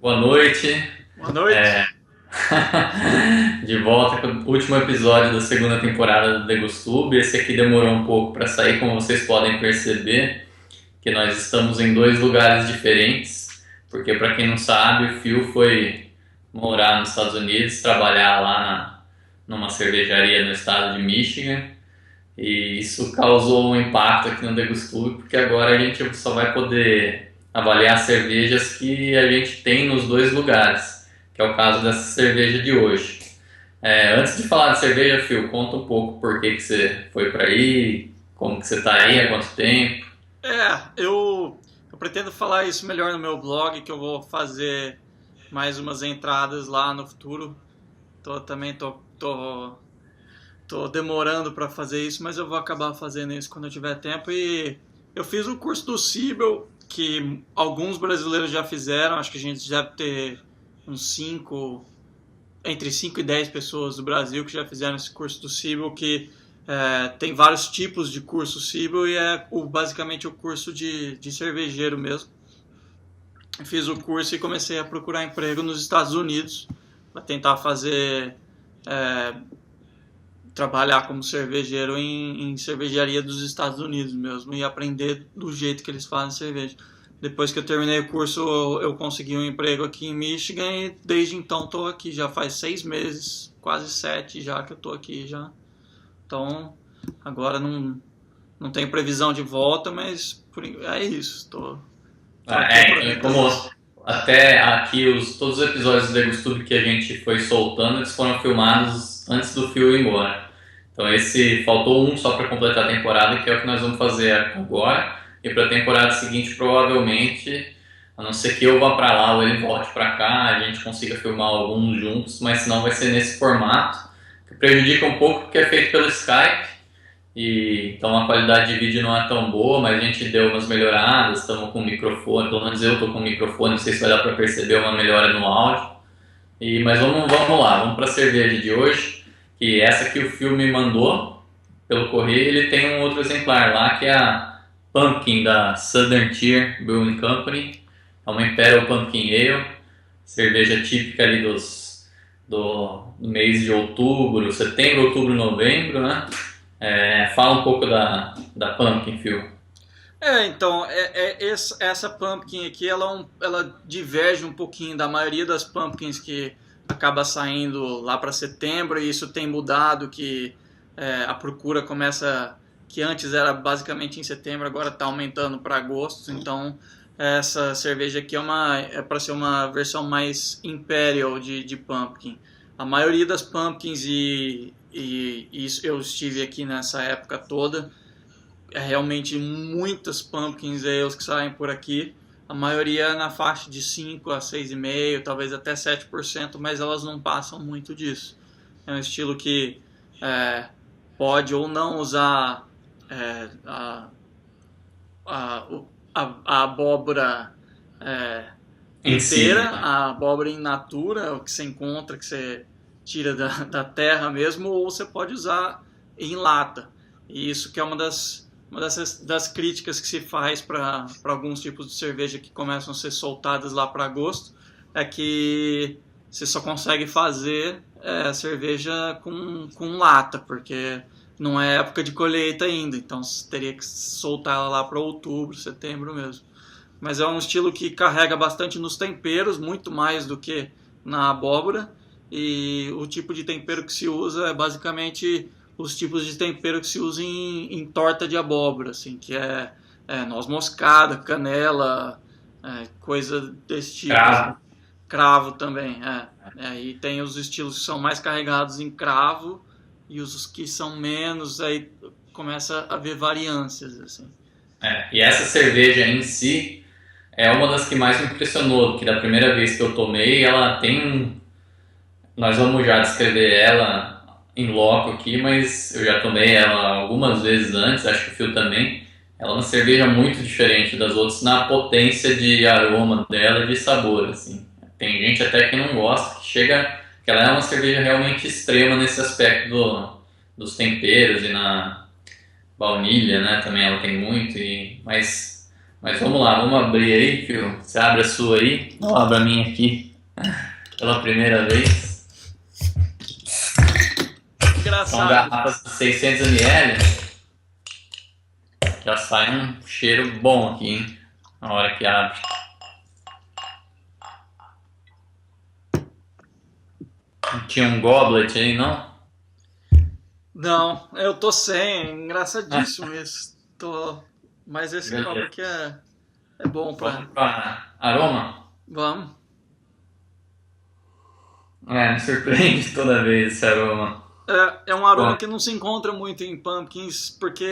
Boa noite. Boa noite. É, de volta com o último episódio da segunda temporada do Degustube. Esse aqui demorou um pouco para sair, como vocês podem perceber, que nós estamos em dois lugares diferentes, porque para quem não sabe, o Phil foi morar nos Estados Unidos, trabalhar lá numa cervejaria no estado de Michigan, e isso causou um impacto aqui no Degustube, porque agora a gente só vai poder avaliar cervejas que a gente tem nos dois lugares, que é o caso dessa cerveja de hoje. Antes de falar de cerveja, Phil, conta um pouco por que você foi para aí, como que você está aí, há quanto tempo. Eu pretendo falar isso melhor no meu blog, que eu vou fazer mais umas entradas lá no futuro. Tô demorando para fazer isso, mas eu vou acabar fazendo isso quando eu tiver tempo. E eu fiz o curso do Siebel, que alguns brasileiros já fizeram. Acho que a gente deve ter uns 5, entre 5 e 10 pessoas do Brasil que já fizeram esse curso do Siebel, que tem vários tipos de curso Siebel e basicamente o curso de cervejeiro mesmo. Fiz o curso e comecei a procurar emprego nos Estados Unidos para tentar é, trabalhar como cervejeiro em cervejaria dos Estados Unidos mesmo e aprender do jeito que eles fazem cerveja. Depois que eu terminei o curso, eu consegui um emprego aqui em Michigan e desde então estou aqui. Já faz 6 meses, quase 7 já que eu estou aqui já. Então, agora não tenho previsão de volta, mas é isso. Tô aqui Como aproveitando. até aqui todos os episódios do Degustube que a gente foi soltando, eles foram filmados antes do Phil ir embora. Então esse faltou um só para completar a temporada, que é o que nós vamos fazer agora. E para a temporada seguinte, provavelmente, a não ser que eu vá para lá ou ele volte para cá, a gente consiga filmar alguns juntos, mas senão vai ser nesse formato, que prejudica um pouco porque é feito pelo Skype. E então a qualidade de vídeo não é tão boa, mas a gente deu umas melhoradas, estamos com microfone, pelo menos eu estou com microfone, não sei se vai dar para perceber uma melhora no áudio. Mas vamos lá, vamos para a cerveja de hoje, que essa que o Phil me mandou pelo correio, ele tem um outro exemplar lá, que é a Pumpkin da Southern Tier Brewing Company, é uma Imperial Pumpkin Ale, cerveja típica ali do mês de outubro, setembro, outubro, novembro, né? Fala um pouco da Pumpkin, Phil. Essa pumpkin aqui, ela diverge um pouquinho da maioria das pumpkins que acaba saindo lá para setembro, e isso tem mudado, que a procura começa, que antes era basicamente em setembro, agora está aumentando para agosto. Então essa cerveja aqui é para ser uma versão mais imperial de pumpkin. A maioria das pumpkins, e isso, eu estive aqui nessa época toda, realmente muitas pumpkins ales que saem por aqui. A maioria na faixa de 5 a 6,5%, talvez até 7%, mas elas não passam muito disso. É um estilo que é, pode ou não usar é, a, a abóbora Em si, inteira, né? a abóbora in natura, o que você encontra, que você tira da terra mesmo, ou você pode usar em lata. E isso que é uma das críticas que se faz para alguns tipos de cerveja que começam a ser soltadas lá para agosto, é que você só consegue fazer cerveja com lata, porque não é época de colheita ainda, então você teria que soltar ela lá para outubro, setembro mesmo. Mas é um estilo que carrega bastante nos temperos, muito mais do que na abóbora, e o tipo de tempero que se usa é basicamente os tipos de tempero que se usa em torta de abóbora, assim, que é noz moscada, canela, coisa desse tipo, assim. Cravo. Cravo também, e tem os estilos que são mais carregados em cravo e os que são menos, aí começa a haver variâncias, assim. E essa cerveja em si é uma das que mais me impressionou, que da primeira vez que eu tomei, ela tem Nós vamos já descrever ela em loco aqui, mas eu já tomei ela algumas vezes antes, acho que o Phil também. Ela é uma cerveja muito diferente das outras na potência de aroma dela e de sabor, assim. Tem gente até que não gosta, que ela é uma cerveja realmente extrema nesse aspecto dos temperos e na baunilha, né? Também ela tem muito, mas Mas vamos lá, vamos abrir aí, Phil. Você abre a sua aí, eu abro a minha aqui pela primeira vez. São Engraçado. garrafas de 600 ml. Já sai um cheiro bom aqui, hein? Na hora que abre. Não tinha um goblet aí, não? Não, eu tô sem. Engraçadíssimo isso. Mas esse Beleza. copo aqui é bom Vamos pra. para aroma? Vamos. Me surpreende toda vez esse aroma. É um aroma Bom. que não se encontra muito em pumpkins, porque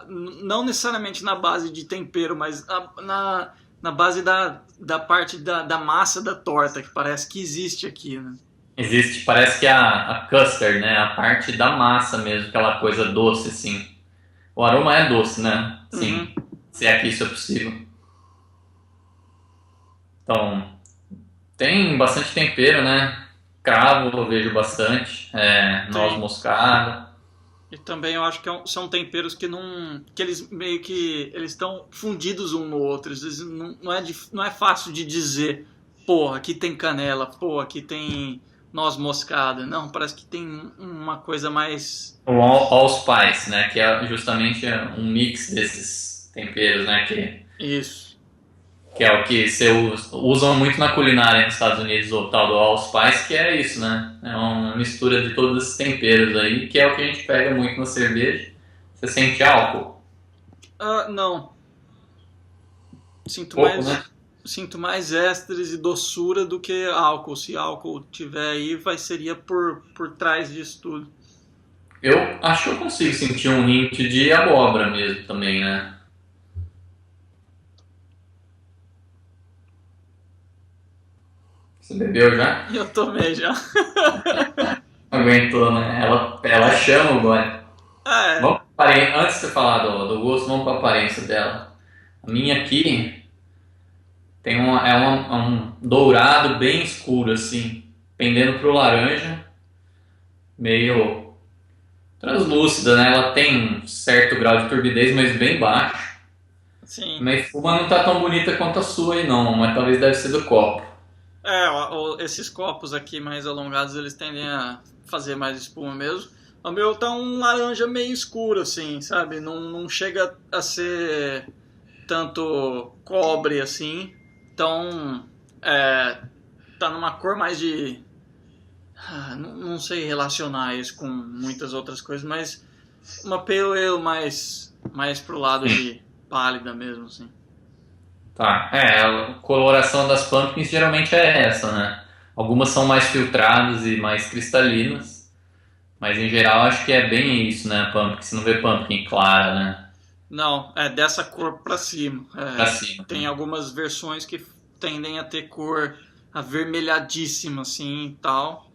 não necessariamente na base de tempero, mas na base da parte da massa da torta, que parece que existe aqui, né? Existe, parece que a custard, né? A parte da massa mesmo, aquela coisa doce, assim. O aroma é doce, né? Sim, se é que isso é possível. Então, tem bastante tempero, né? Cravo eu vejo bastante, noz moscada. E também eu acho que são temperos que não. Que eles meio que. Eles estão fundidos um no outro. Às vezes não é fácil de dizer, pô, aqui tem canela, pô, aqui tem noz moscada. Não, parece que tem uma coisa mais. O allspice, né? Que é justamente um mix desses temperos, né? Isso. Que é o que você usam muito na culinária nos Estados Unidos, o tal do allspice, que é isso, né? É uma mistura de todos esses temperos aí, que é o que a gente pega muito na cerveja. Você sente álcool? Não. Sinto Pouco, mais. né? Sinto mais ésteres e doçura do que álcool. Se álcool tiver aí, seria por trás disso tudo. Eu acho que eu consigo sentir um hint de abóbora mesmo também, né? Você bebeu já? E eu tomei já. Aguentou, né? Ela chama o gole. É. Antes de você falar do gosto, vamos para a aparência dela. A minha aqui tem um dourado bem escuro, assim, pendendo pro laranja, meio translúcida, né? Ela tem um certo grau de turbidez, mas bem baixo. Sim. Minha espuma não tá tão bonita quanto a sua aí, não, mas talvez deve ser do copo. Esses copos aqui mais alongados, eles tendem a fazer mais espuma mesmo. O meu tá um laranja meio escuro, assim, sabe? Não chega a ser tanto cobre, assim. Então, tá numa cor mais de... não sei relacionar isso com muitas outras coisas, mas uma pale ale mais pro lado de pálida mesmo, assim. Tá, a coloração das pumpkins geralmente é essa, né? Algumas são mais filtradas e mais cristalinas, mas em geral acho que é bem isso, né? Pumpkin, você não vê pumpkin clara, né? Não, é dessa cor pra cima. Pra cima. Tem algumas versões que tendem a ter cor avermelhadíssima, assim, e tal.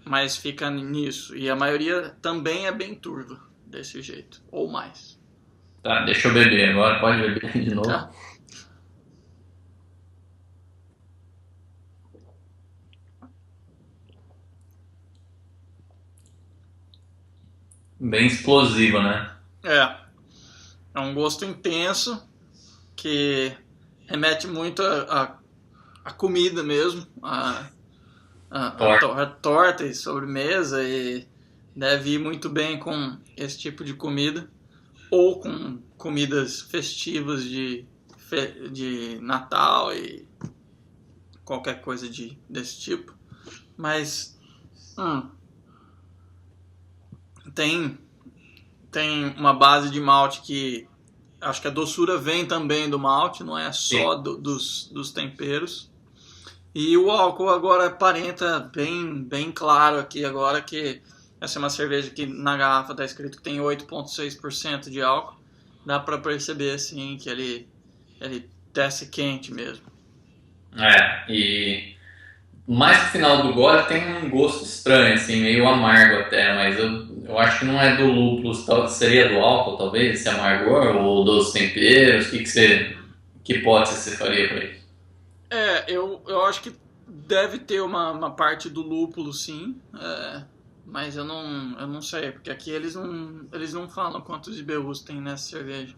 Mas fica nisso. E a maioria também é bem turva, desse jeito, ou mais. Tá, deixa eu beber agora, pode beber de novo. Tá. Bem explosivo, né? É um gosto intenso que remete muito a comida mesmo, a torta e sobremesa, e deve ir muito bem com esse tipo de comida ou com comidas festivas de Natal e qualquer coisa desse tipo. Mas tem uma base de malte que acho que a doçura vem também do malte, não é só dos temperos. E o álcool agora aparenta bem claro aqui agora que essa é uma cerveja que na garrafa está escrito que tem 8,6% de álcool. Dá para perceber assim que ele desce quente mesmo. E mais pro final do gole tem um gosto estranho, assim, meio amargo até, mas eu acho que não é do lúpulo, seria do álcool talvez, esse amargor, ou dos temperos, que hipótese você faria para isso? Eu acho que deve ter uma parte do lúpulo, sim, mas eu não sei, porque aqui eles não falam quantos IBUs tem nessa cerveja.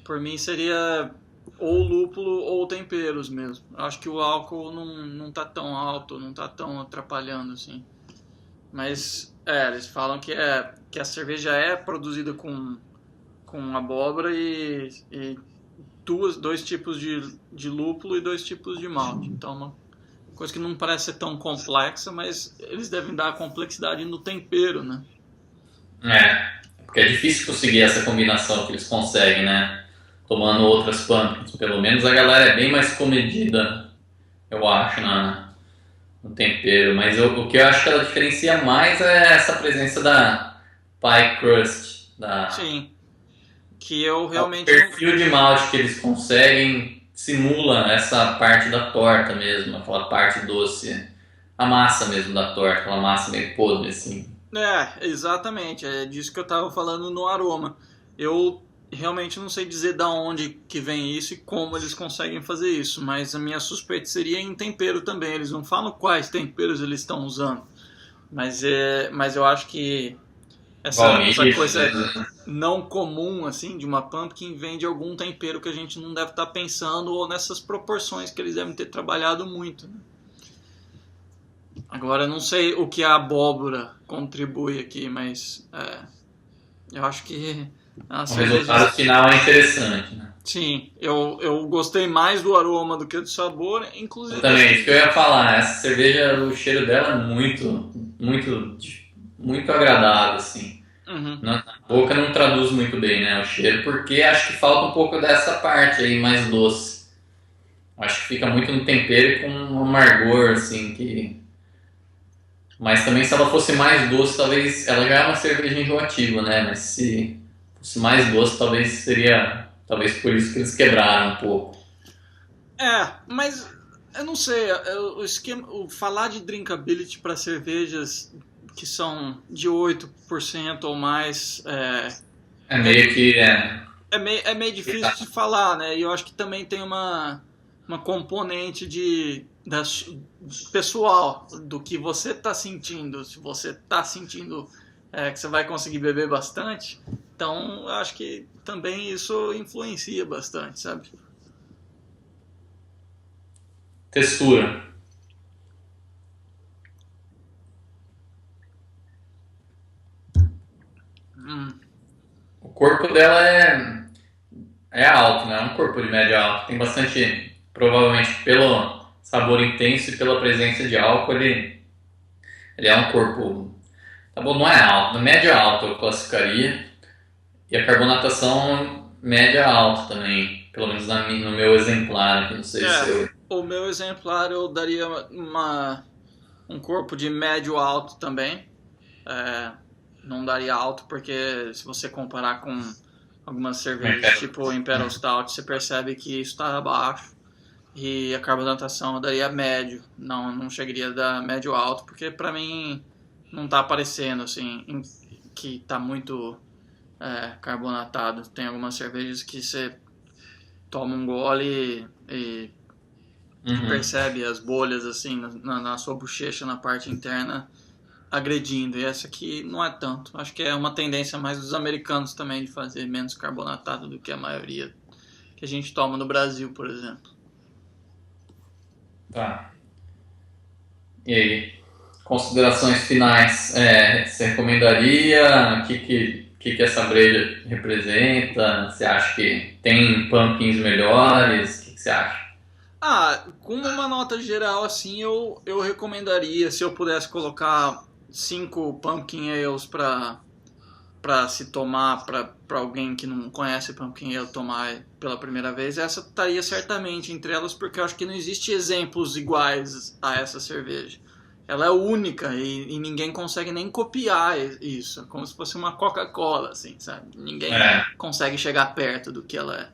Por mim seria ou lúpulo ou temperos mesmo. Eu acho que o álcool não tá tão alto, não tá tão atrapalhando assim. Mas eles falam que a cerveja é produzida com abóbora e dois tipos de lúpulo e dois tipos de malte. Então, uma coisa que não parece ser tão complexa, mas eles devem dar a complexidade no tempero, né? Porque é difícil conseguir essa combinação que eles conseguem, né? Tomando outras pumpkins. Pelo menos a galera é bem mais comedida, eu acho, no tempero. Mas o que eu acho que ela diferencia mais é essa presença da pie crust. Sim, que eu realmente... O perfil de malte que eles conseguem simula essa parte da torta mesmo, aquela parte doce. A massa mesmo da torta, aquela massa meio podre, assim. Exatamente. É disso que eu estava falando no aroma. Eu realmente não sei dizer da onde que vem isso e como eles conseguem fazer isso, mas a minha suspeita seria em tempero também. Eles não falam quais temperos eles estão usando, mas eu acho que essa coisa não comum assim de uma pumpkin vem de algum tempero que a gente não deve estar pensando ou nessas proporções que eles devem ter trabalhado muito, né? Agora, eu não sei o que a abóbora contribui aqui, mas eu acho que o resultado final é interessante, né? Sim, eu gostei mais do aroma do que do sabor, inclusive... Eu também, isso que eu ia falar, essa cerveja, o cheiro dela é muito, muito, muito agradável, assim. Uhum. Na boca não traduz muito bem, né, o cheiro, porque acho que falta um pouco dessa parte aí mais doce. Acho que fica muito no tempero e com um amargor, assim, que... Mas também se ela fosse mais doce, talvez... Ela já é uma cerveja enjoativa, né? Mas se fosse mais doce, talvez seria... Talvez por isso que eles quebraram um pouco. Mas eu não sei. O falar de drinkability para cervejas que são de 8% ou mais... É meio que... É meio difícil de falar, né? E eu acho que também tem uma componente pessoal, do que você está sentindo. Se você está sentindo que você vai conseguir beber bastante, então eu acho que também isso influencia bastante, sabe? Textura. O corpo dela é alto, né? É um corpo de médio alto. Tem bastante, provavelmente pelo sabor intenso e pela presença de álcool, ele é um corpo... Tá bom, não é alto, médio alto eu classificaria. E a carbonatação média alta também, pelo menos no meu exemplar, não sei se eu... O meu exemplar eu daria um corpo de médio alto também. Não daria alto porque se você comparar com algumas cervejas tipo Imperial Stout, você percebe que isso está abaixo. E a carbonatação eu daria médio, não chegaria a dar médio alto, porque pra mim não tá aparecendo assim que tá muito carbonatado. Tem algumas cervejas que você toma um gole e percebe as bolhas assim na sua bochecha, na parte interna, agredindo. E essa aqui não é tanto. Acho que é uma tendência mais dos americanos também de fazer menos carbonatado do que a maioria que a gente toma no Brasil, por exemplo. Tá. E aí, considerações finais. Você recomendaria? O que essa breja representa? Você acha que tem pumpkins melhores? O que você acha? Com uma nota geral assim, eu recomendaria, se eu pudesse colocar 5 pumpkin ales para se tomar, para alguém que não conhece pumpkin ale tomar pela primeira vez, essa estaria certamente entre elas, porque eu acho que não existe exemplos iguais a essa cerveja. Ela é única e ninguém consegue nem copiar isso, como se fosse uma Coca-Cola, assim, sabe? Ninguém consegue chegar perto do que ela é.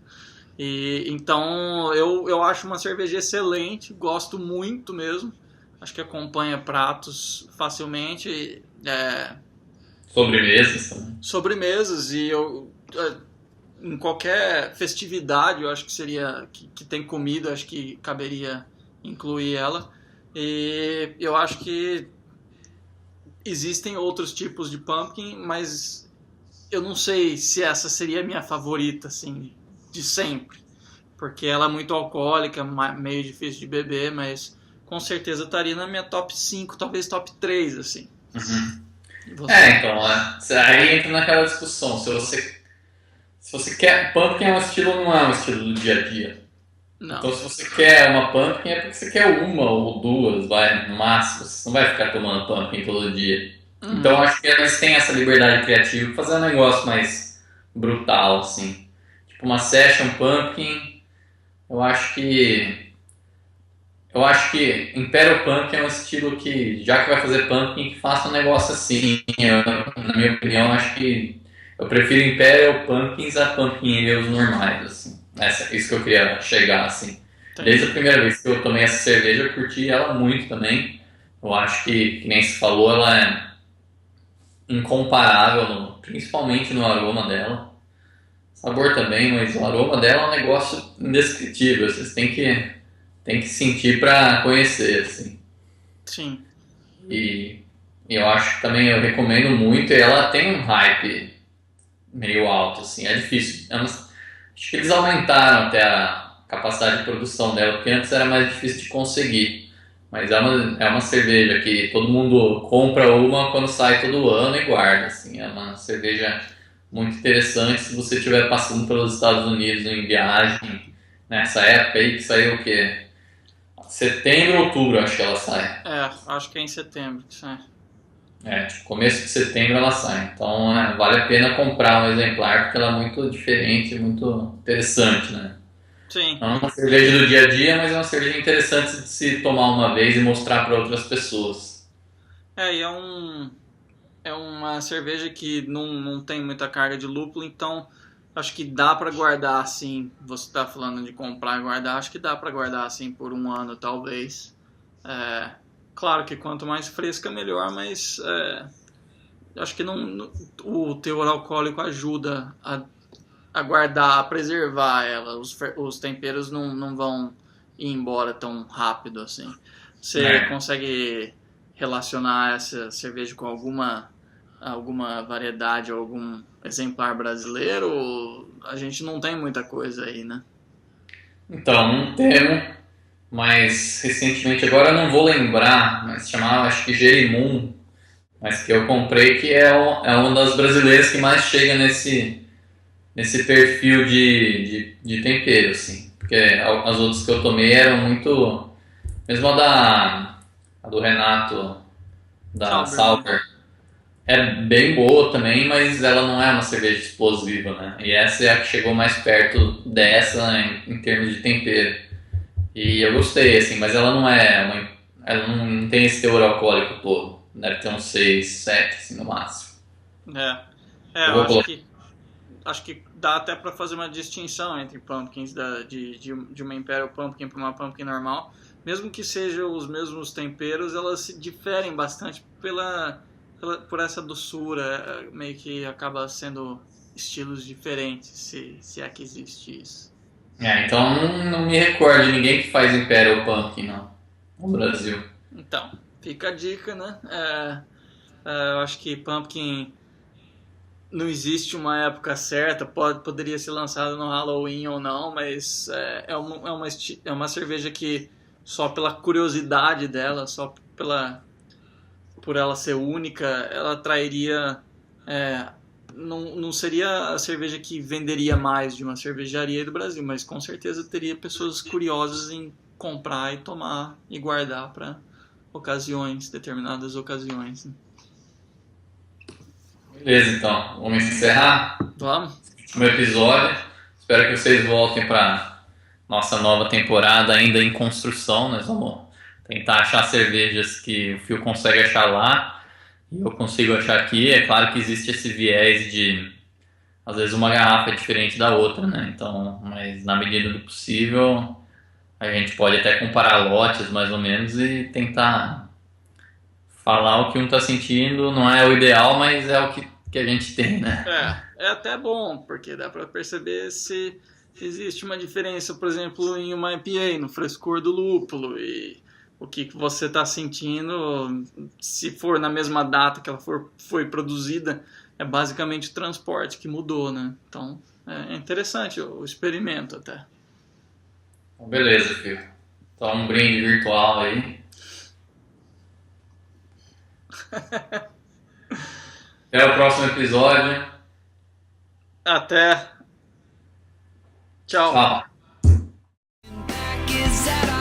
Então eu acho uma cerveja excelente, gosto muito mesmo. Acho que acompanha pratos facilmente. Sobremesas também. Sobremesas, e em qualquer festividade, eu acho que seria que tem comida, acho que caberia incluir ela. E eu acho que existem outros tipos de pumpkin, mas eu não sei se essa seria a minha favorita, assim, de sempre, porque ela é muito alcoólica, meio difícil de beber, mas com certeza estaria na minha top 5, talvez top 3, assim. Uhum. E você? Então, aí entra naquela discussão, se você quer, pumpkin é um estilo, não é um estilo do dia a dia. Não. Então, se você quer uma pumpkin, é porque você quer uma ou duas, vai, no máximo. Você não vai ficar tomando pumpkin todo dia. Então, eu acho que eles têm essa liberdade criativa de fazer um negócio mais brutal, assim. Tipo uma session pumpkin, eu acho que... Eu acho que Imperial Pumpkin é um estilo que, já que vai fazer pumpkin, que faça um negócio assim. Na minha opinião, acho que eu prefiro Imperial Pumpkins a Pumpkin Ales normais, assim. Isso que eu queria chegar, assim. Desde a primeira vez que eu tomei essa cerveja, eu curti ela muito também. Eu acho que nem se falou, ela é incomparável, principalmente no aroma dela. Sabor também, mas o aroma dela é um negócio indescritível. Vocês têm que sentir para conhecer, assim. Sim. E eu acho que também eu recomendo muito. E ela tem um hype meio alto, assim. É difícil. Acho que eles aumentaram até a capacidade de produção dela, porque antes era mais difícil de conseguir. Mas é uma cerveja que todo mundo compra uma quando sai todo ano e guarda, assim. É uma cerveja muito interessante se você estiver passando pelos Estados Unidos em viagem, nessa época aí que saiu o quê? Setembro, outubro, acho que ela sai. Acho que é em setembro que sai. Tipo, começo de setembro ela sai. Então, vale a pena comprar um exemplar, porque ela é muito diferente, muito interessante, né? Sim. Não é uma cerveja do dia a dia, mas é uma cerveja interessante de se tomar uma vez e mostrar para outras pessoas. E é uma cerveja que não tem muita carga de lúpulo, então acho que dá para guardar assim. Você tá falando de comprar e guardar, acho que dá para guardar assim por um ano, talvez. Claro que quanto mais fresca, melhor, mas acho que o teor alcoólico ajuda a guardar, a preservar ela. Os temperos não vão ir embora tão rápido assim. Você consegue relacionar essa cerveja com alguma variedade ou algum exemplar brasileiro? A gente não tem muita coisa aí, né? Então, não temos, mas recentemente, agora eu não vou lembrar, mas chamava, acho que Jerimum, mas que eu comprei, que é uma das brasileiras que mais chega nesse perfil de tempero, assim. Porque as outras que eu tomei eram muito... Mesmo a do Renato, da Sauber, é bem boa também, mas ela não é uma cerveja explosiva, né? E essa é a que chegou mais perto dessa em termos de tempero. E eu gostei, assim, mas ela não ela não tem esse teor alcoólico todo. Deve ter uns 6, 7, assim, no máximo. Eu acho que dá até para fazer uma distinção entre pumpkins de uma Imperial Pumpkin para uma Pumpkin normal. Mesmo que sejam os mesmos temperos, elas se diferem bastante por essa doçura, meio que acaba sendo estilos diferentes, se é que existe isso. Então não me recordo de ninguém que faz Imperial Pumpkin, não, no Brasil. Então, fica a dica, né? Eu acho que Pumpkin não existe uma época certa, poderia ser lançado no Halloween ou não, mas é uma cerveja que só pela curiosidade dela, só por ela ser única, ela atrairia... não seria a cerveja que venderia mais de uma cervejaria do Brasil, mas com certeza teria pessoas curiosas em comprar e tomar e guardar para determinadas ocasiões. Né? Beleza, então. Vamos encerrar? Vamos? Último episódio. Espero que vocês voltem para nossa nova temporada ainda em construção. Nós vamos tentar achar cervejas que o Phil consegue achar lá e eu consigo achar aqui. É claro que existe esse viés de, às vezes, uma garrafa é diferente da outra, né? Então, mas na medida do possível, a gente pode até comparar lotes, mais ou menos, e tentar falar o que um está sentindo. Não é o ideal, mas é o que a gente tem, né? É até bom, porque dá para perceber se existe uma diferença, por exemplo, em uma IPA, no frescor do lúpulo, e o que você está sentindo, se for na mesma data que ela foi produzida, é basicamente o transporte que mudou, né? Então, é É interessante o experimento até. Então, beleza, filho. Então um brinde virtual aí. Até o próximo episódio. Até. Tchau. Tchau. Back is that